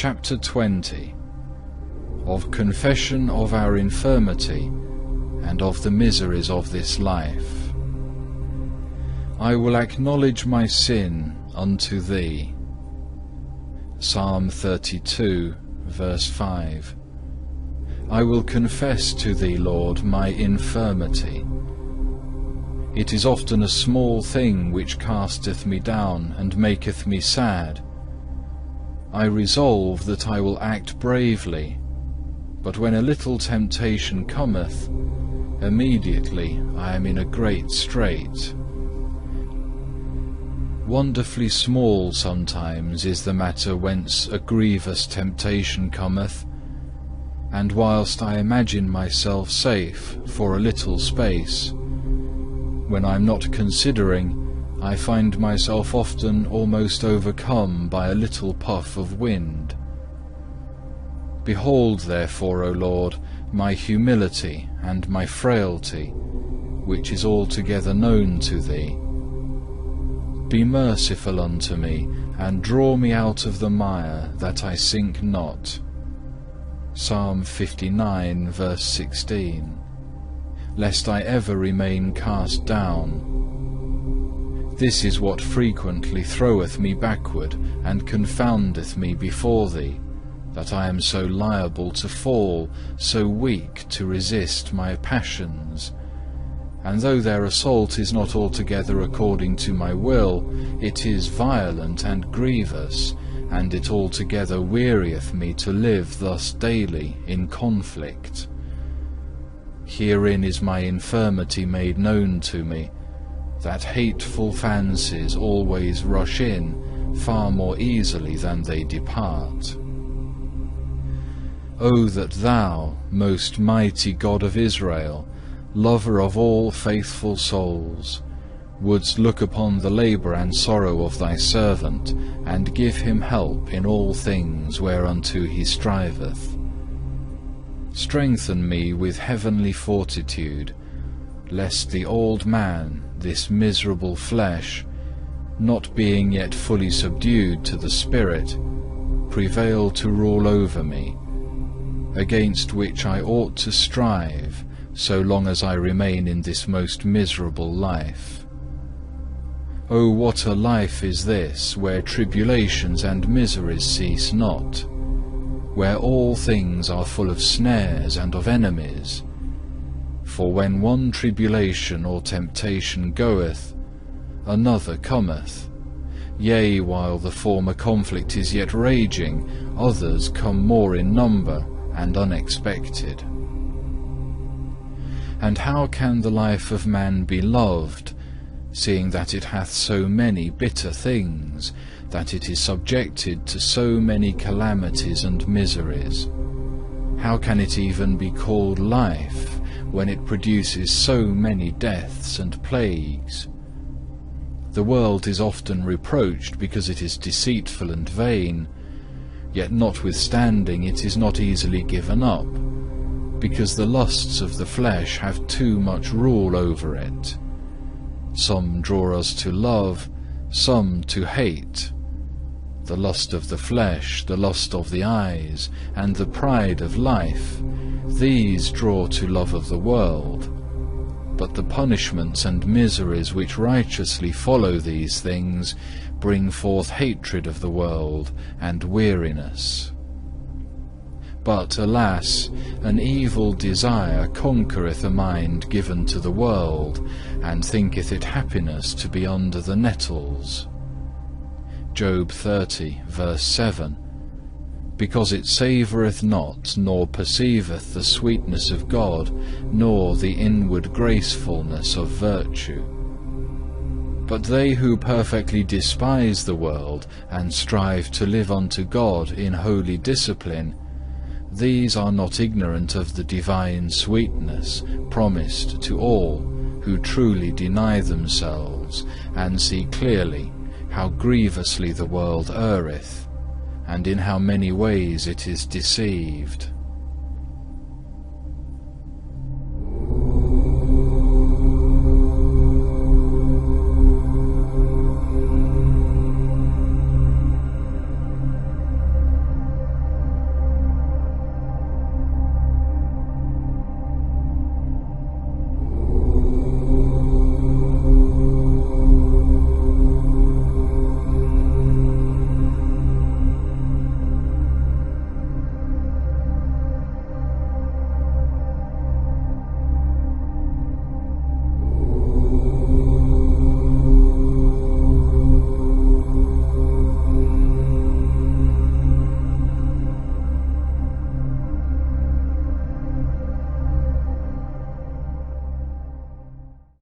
Chapter 20. Of confession of our infirmity, and of the miseries of this life. I will acknowledge my sin unto Thee. Psalm 32, verse 5. I will confess to Thee, Lord, my infirmity. It is often a small thing which casteth me down and maketh me sad. I resolve that I will act bravely, but when a little temptation cometh, immediately I am in a great strait. Wonderfully small sometimes is the matter whence a grievous temptation cometh, and whilst I imagine myself safe for a little space, when I am not considering, I find myself often almost overcome by a little puff of wind. Behold therefore, O Lord, my humility and my frailty, which is altogether known to Thee. Be merciful unto me, and draw me out of the mire, that I sink not. Psalm 59, verse 16. Lest I ever remain cast down. This is what frequently throweth me backward, and confoundeth me before Thee, that I am so liable to fall, so weak to resist my passions. And though their assault is not altogether according to my will, it is violent and grievous, and it altogether wearieth me to live thus daily in conflict. Herein is my infirmity made known to me, that hateful fancies always rush in far more easily than they depart. O that Thou, most mighty God of Israel, lover of all faithful souls, wouldst look upon the labour and sorrow of Thy servant, and give him help in all things whereunto he striveth. Strengthen me with heavenly fortitude, lest the old man, this miserable flesh, not being yet fully subdued to the Spirit, prevail to rule over me, against which I ought to strive, so long as I remain in this most miserable life. O what a life is this, where tribulations and miseries cease not, where all things are full of snares and of enemies. For when one tribulation or temptation goeth, another cometh. Yea, while the former conflict is yet raging, others come more in number and unexpected. And how can the life of man be loved, seeing that it hath so many bitter things, that it is subjected to so many calamities and miseries? How can it even be called life, when it produces so many deaths and plagues? The world is often reproached because it is deceitful and vain, yet notwithstanding it is not easily given up, because the lusts of the flesh have too much rule over it. Some draw us to love, some to hate. The lust of the flesh, the lust of the eyes, and the pride of life, these draw to love of the world. But the punishments and miseries which righteously follow these things bring forth hatred of the world and weariness. But, alas, an evil desire conquereth a mind given to the world, and thinketh it happiness to be under the nettles. Job 30, verse 7. Because it savoureth not, nor perceiveth the sweetness of God, nor the inward gracefulness of virtue. But they who perfectly despise the world, and strive to live unto God in holy discipline, these are not ignorant of the divine sweetness promised to all who truly deny themselves, and see clearly how grievously the world erreth, and in how many ways it is deceived.